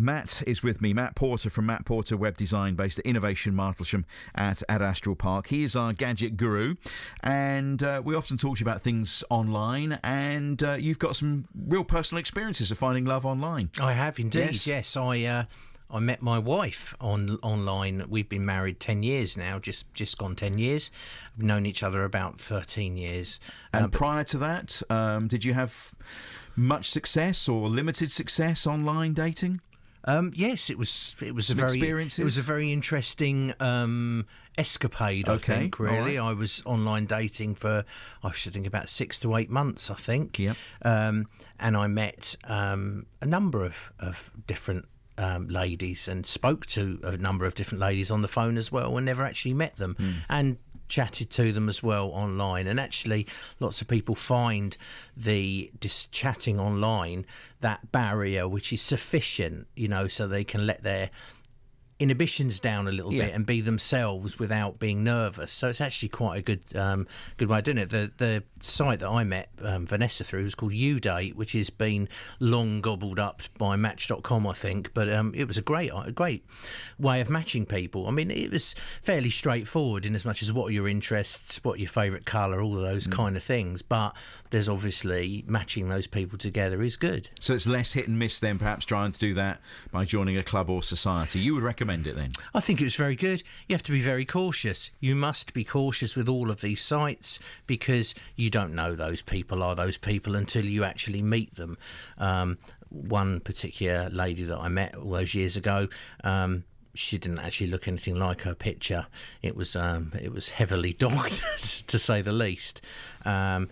Matt is with me, Matt Porter from Matt Porter Web Design, based at Innovation Martlesham at Astral Park. He is our gadget guru, and we often talk to you about things online, and you've got some real personal experiences of finding love online. I have indeed, yes. I met my wife online. We've been married 10 years now, just gone 10 years. We've known each other about 13 years. And prior to that, did you have much success or limited success online dating? Yes, it was a very interesting escapade. I think really, right. I was online dating for I should think about 6 to 8 months. I think. Yep. And I met a number of different ladies and spoke to a number of different ladies on the phone as well, and never actually met them. And chatted to them as well online. And actually lots of people find the chatting online that barrier which is sufficient, so they can let their inhibitions down a little bit and be themselves without being nervous. So it's actually quite a good way of doing it. The site that I met Vanessa through was called Udate, which has been long gobbled up by Match.com, I think, but it was a great way of matching people. I mean, it was fairly straightforward in as much as what are your interests, what your favourite colour, all of those kind of things, but there's obviously matching those people together is good. So it's less hit and miss than perhaps trying to do that by joining a club or society. You would recommend it then? I think it was very good. You have to be very cautious. You must be cautious with all of these sites because you don't know those people are those people until you actually meet them. One particular lady that I met all those years ago, she didn't actually look anything like her picture. It was heavily dogged, to say the least. And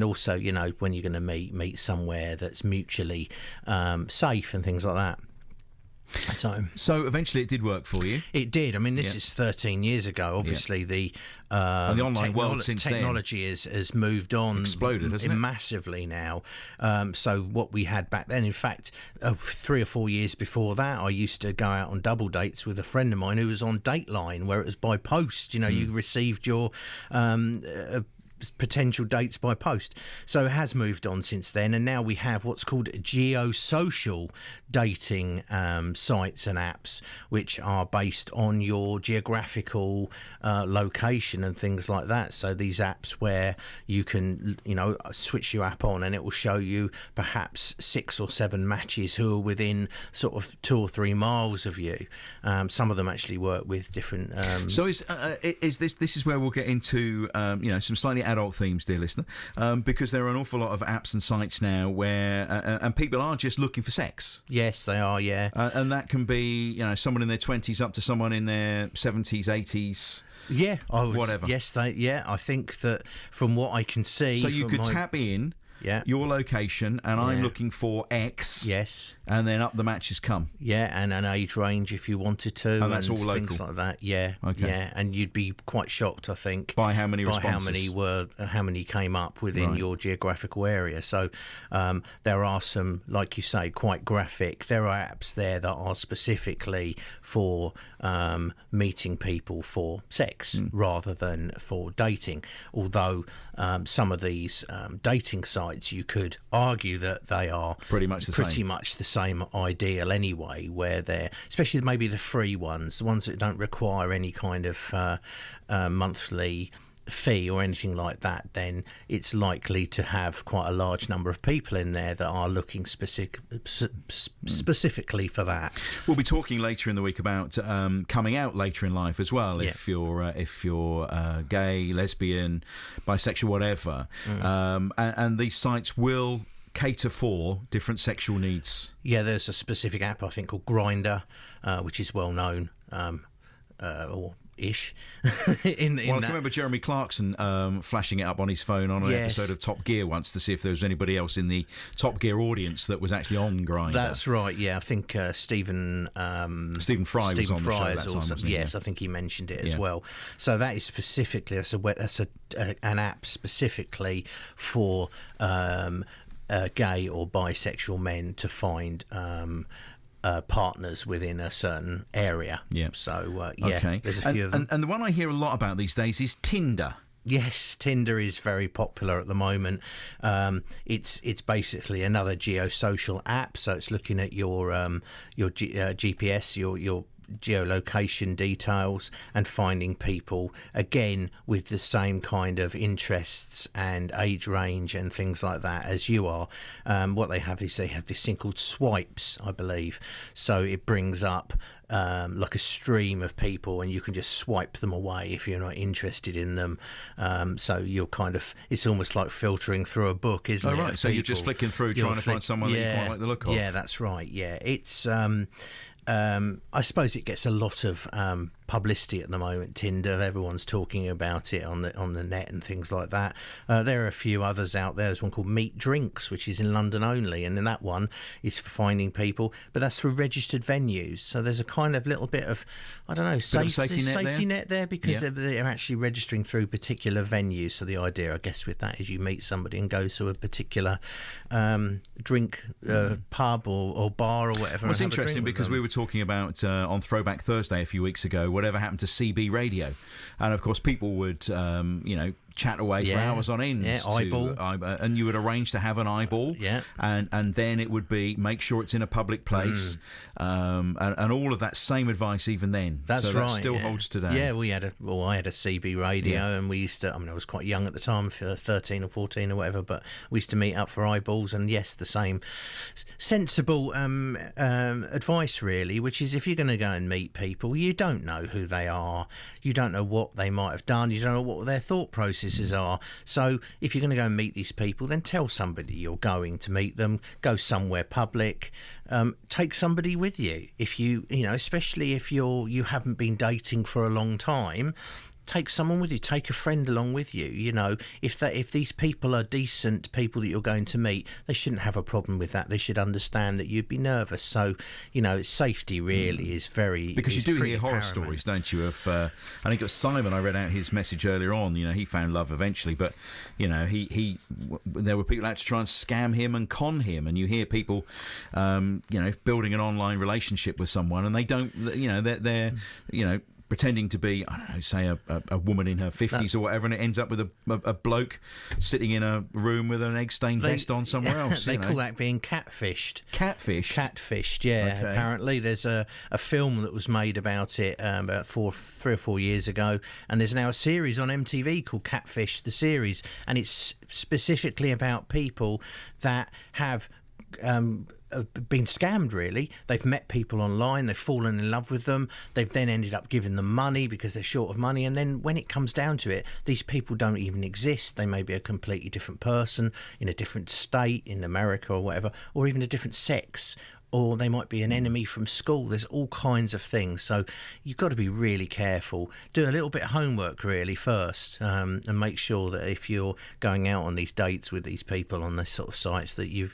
also, when you're going to meet somewhere that's mutually safe and things like that. So eventually it did work for you. It did. I mean, this is 13 years ago. Obviously, the online world since technology has moved on, exploded, hasn't it? Massively now. So what we had back then, in fact, 3 or 4 years before that, I used to go out on double dates with a friend of mine who was on Dateline, where it was by post. You received your potential dates by post. So it has moved on since then, and now we have what's called geosocial dating sites and apps, which are based on your geographical location and things like that. So these apps where you can switch your app on and it will show you perhaps 6 or 7 matches who are within sort of 2 or 3 miles of you. Some of them actually work with different so is this is where we'll get into some slightly adult themes, dear listener, because there are an awful lot of apps and sites now where and people are just looking for sex. Yes, they are. Yeah, and that can be someone in their 20s up to someone in their 70s, 80s. Yeah, whatever. Yes, I think that from what I can see, so you could tap in. Yeah. Your location, and I'm looking for X. Yes. And then up the matches come. Yeah, and an age range if you wanted to. And that's all local. Things like that. Yeah. Okay. Yeah, and you'd be quite shocked, I think, by how many responses. How many came up within your geographical area. So there are some, like you say, quite graphic. There are apps there that are specifically for meeting people for sex rather than for dating. Although some of these dating sites, you could argue that they are pretty much the same ideal anyway, where they're, especially maybe the free ones, the ones that don't require any kind of monthly fee or anything like that, then it's likely to have quite a large number of people in there that are looking specifically for that. We'll be talking later in the week about coming out later in life as well. If you're gay, lesbian, bisexual, whatever, and these sites will cater for different sexual needs. Yeah, there's a specific app I think called Grindr, which is well known, or ish. I can remember Jeremy Clarkson flashing it up on his phone on an episode of Top Gear once to see if there was anybody else in the Top Gear audience that was actually on Grindr. That's right. Yeah, I think Stephen Fry was on the show that time, wasn't he? Yes, I think he mentioned it as well. So that is specifically an app specifically for gay or bisexual men to find partners within a certain area. Yeah. So okay. there's a few of them. And the one I hear a lot about these days is Tinder. Yes, Tinder is very popular at the moment. It's basically another geosocial app, so it's looking at your GPS, your geolocation details, and finding people again with the same kind of interests and age range and things like that as you are. What they have is they have this thing called swipes, I believe. So it brings up like a stream of people, and you can just swipe them away if you're not interested in them. So you're it's almost like filtering through a book, isn't it? Right. So you're just flicking through, trying to find someone that you quite like the look of. Yeah, that's right. Yeah, it's. I suppose it gets a lot of publicity at the moment. Tinder, everyone's talking about it on the net and things like that. There are a few others out there. There's one called Meet Drinks, which is in London only, and then that one is for finding people, but that's for registered venues. So there's a kind of little bit of, I don't know, safety net there because they're actually registering through particular venues. So the idea, I guess, with that is you meet somebody and go to a particular drink pub or bar or whatever. Well, it's interesting because we were talking about on Throwback Thursday a few weeks ago, whatever happened to CB radio, and of course people would chat away for hours on end. And you would arrange to have an eyeball, and then it would be make sure it's in a public place, and all of that same advice even then. That still holds today. Yeah, I had a CB radio, and we used to. I mean, I was quite young at the time, 13 or 14 or whatever, but we used to meet up for eyeballs, and yes, the same sensible advice really, which is if you're going to go and meet people, you don't know who they are, you don't know what they might have done, you don't know what their thought processes are. So if you're going to go and meet these people, then tell somebody you're going to meet them. Go somewhere public. Take somebody with you. If you especially if you haven't been dating for a long time, take someone with you. Take a friend along with you. If these people are decent people that you're going to meet, they shouldn't have a problem with that. They should understand that you'd be nervous. So safety really is very, because you do hear horror paramount. stories, don't you? Of I think it was Simon. I read out his message earlier on. He found love eventually, but he there were people out to try and scam him and con him, and you hear people building an online relationship with someone, and they don't. They're pretending to be, I don't know, say a woman in her 50s or whatever, and it ends up with a bloke sitting in a room with an egg-stained vest on somewhere else. They call that being catfished. Catfished? Yeah. Okay. Apparently there's a film that was made about it about 3 or 4 years ago, and there's now a series on MTV called Catfish, the series, and it's specifically about people that have been scammed really. They've met people online, they've fallen in love with them, they've then ended up giving them money because they're short of money, and then when it comes down to it, these people don't even exist. They may be a completely different person in a different state in America or whatever, or even a different sex, or they might be an enemy from school. There's all kinds of things, so you've got to be really careful. Do a little bit of homework really first, and make sure that if you're going out on these dates with these people on this sort of sites, that you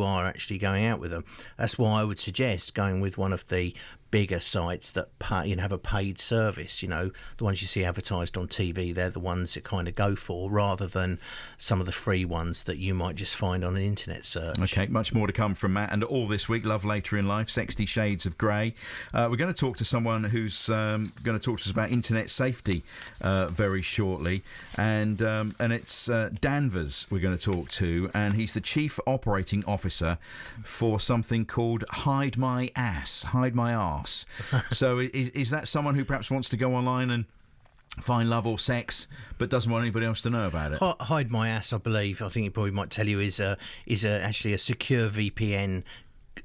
are actually going out with them. That's why I would suggest going with one of the bigger sites that have a paid service. The ones you see advertised on TV, they're the ones that kind of go for, rather than some of the free ones that you might just find on an internet search. Okay, much more to come from Matt, and all this week, Love Later in Life, 60 Shades of Grey. We're going to talk to someone who's going to talk to us about internet safety very shortly, and it's Danvers we're going to talk to, and he's the Chief Operating Officer for something called Hide My Arse. So is that someone who perhaps wants to go online and find love or sex, but doesn't want anybody else to know about it? Hide My Ass, I believe. I think he probably might tell you is actually a secure VPN,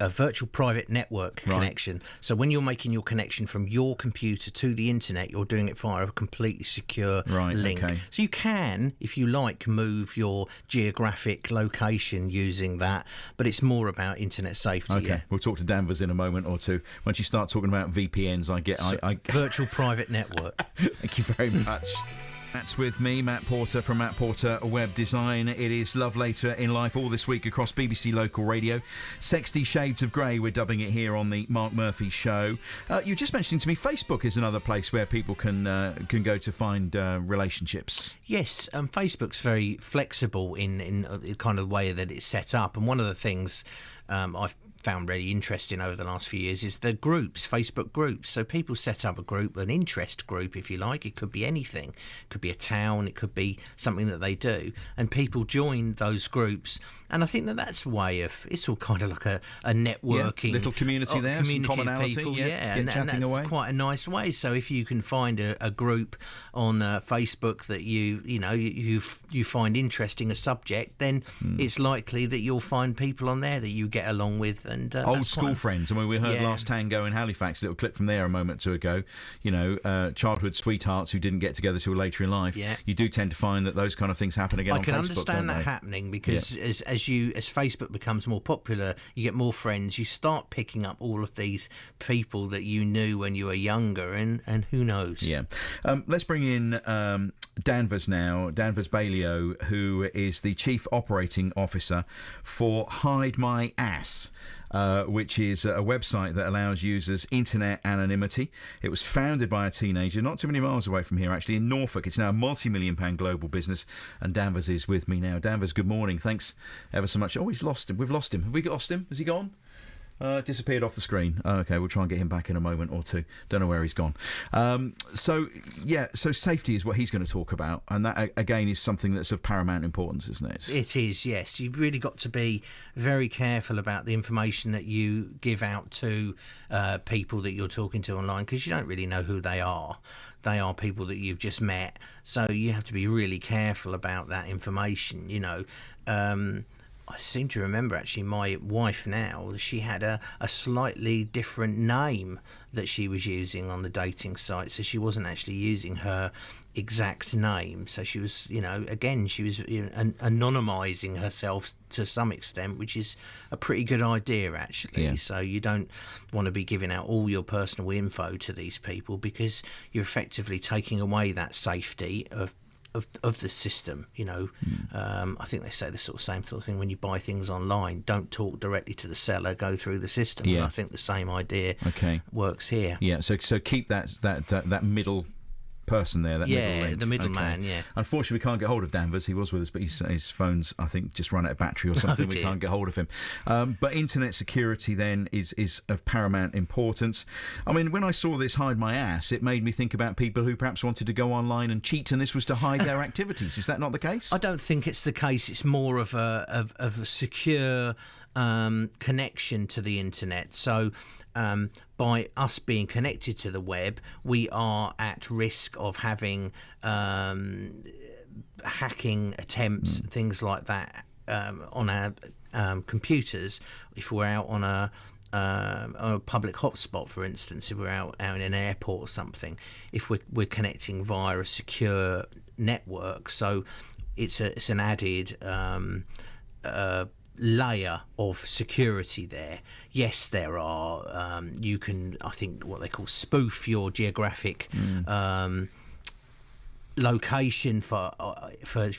a virtual private network connection. So when you're making your connection from your computer to the internet, you're doing it via a completely secure link. Okay. So you can, if you like, move your geographic location using that, but it's more about internet safety. Okay, we'll talk to Danvers in a moment or two. Once you start talking about VPNs, I virtual private network. Thank you very much. That's with me, Matt Porter from Matt Porter Web Design. It is Love Later in Life all this week across BBC Local Radio. 60 Shades of Grey, we're dubbing it here on the Mark Murphy Show. You were just mentioning to me Facebook is another place where people can go to find relationships. Yes, Facebook's very flexible in kind of the way that it's set up. And one of the things I've found really interesting over the last few years is the groups, Facebook groups. So people set up a group, an interest group, if you like. It could be anything. It could be a town. It could be something that they do. And people join those groups. And I think that that's a way of, it's all kind of like a networking. Little community there, community some commonality. People, and that's away. quite a nice way. So if you can find a group on Facebook that you find interesting, a subject, then it's likely that you'll find people on there that you get along with. And old school friends. I mean, we heard Last Tango in Halifax, a little clip from there a moment or two ago. You know, childhood sweethearts who didn't get together till later in life. Yeah. You do tend to find that those kind of things happen again on Facebook. I can understand that happening because as Facebook becomes more popular, you get more friends. You start picking up all of these people that you knew when you were younger, and who knows? Yeah. Let's bring in Danvers now, Danvers Bailio, who is the Chief Operating Officer for Hide My Ass, which is a website that allows users internet anonymity. It was founded by a teenager not too many miles away from here, actually, in Norfolk. It's now a multi-million-pound global business, and Danvers is with me now. Danvers, good morning. Thanks ever so much. Oh, he's lost him. We've lost him. Have we lost him? Has he gone? Disappeared off the screen. Okay, we'll try and get him back in a moment or two. Don't know where he's gone. So safety is what he's going to talk about, and that again is something that's of paramount importance, isn't it? It is, yes. You've really got to be very careful about the information that you give out to people that you're talking to online, because you don't really know who they are. They are people that you've just met, so you have to be really careful about that information. You know, I seem to remember, actually, my wife now, she had a slightly different name that she was using on the dating site, so she wasn't actually using her exact name. So she was, she was anonymising herself to some extent, which is a pretty good idea, actually. Yeah. So you don't want to be giving out all your personal info to these people, because you're effectively taking away that safety of the system. I think they say the same sort of thing when you buy things online. Don't talk directly to the seller, go through the system. Yeah. And I think the same idea works here. Yeah, so keep that middle person there, that middle link. The middleman. Yeah. Unfortunately, we can't get hold of Danvers. He was with us, but his phone's, I think, just run out of battery or something. We can't get hold of him. But internet security then is of paramount importance. I mean, when I saw this Hide My Ass, it made me think about people who perhaps wanted to go online and cheat, and this was to hide their activities. Is that not the case? I don't think it's the case. It's more of a secure connection to the internet. So by us being connected to the web, we are at risk of having hacking attempts, things like that, on our computers. If we're out on a public hotspot, for instance, if we're out in an airport or something, if we're connecting via a secure network, so it's an added layer of security there. Yes, there are. You can, I think, what they call spoof your geographic location for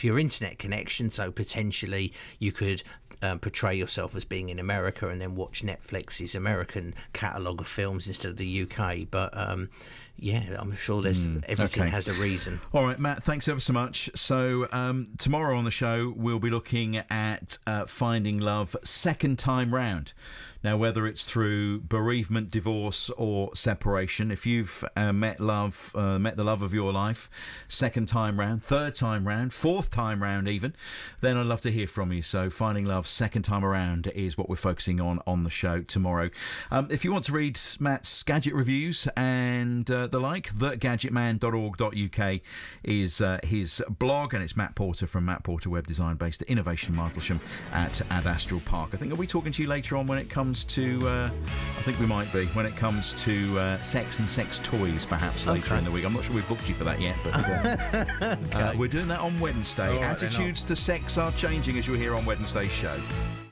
your internet connection. So potentially you could portray yourself as being in America and then watch Netflix's American catalogue of films instead of the UK. But I'm sure there's everything has a reason. All right, Matt, thanks ever so much. So tomorrow on the show we'll be looking at finding love second time round. Now, whether it's through bereavement, divorce, or separation, if you've met the love of your life, second time round, third time round, fourth time round even, then I'd love to hear from you. So finding love second time around is what we're focusing on the show tomorrow. If you want to read Matt's gadget reviews and the like, thegadgetman.org.uk is his blog, and it's Matt Porter from Matt Porter Web Design, based at Innovation Martlesham at Ad Astral Park. I think, are we talking to you later on when it comes to I think we might be, when it comes to sex and sex toys, perhaps later in the week. I'm not sure we've booked you for that yet, but we're doing that on Wednesday. Attitudes to sex are changing, as you'll hear on Wednesday's show.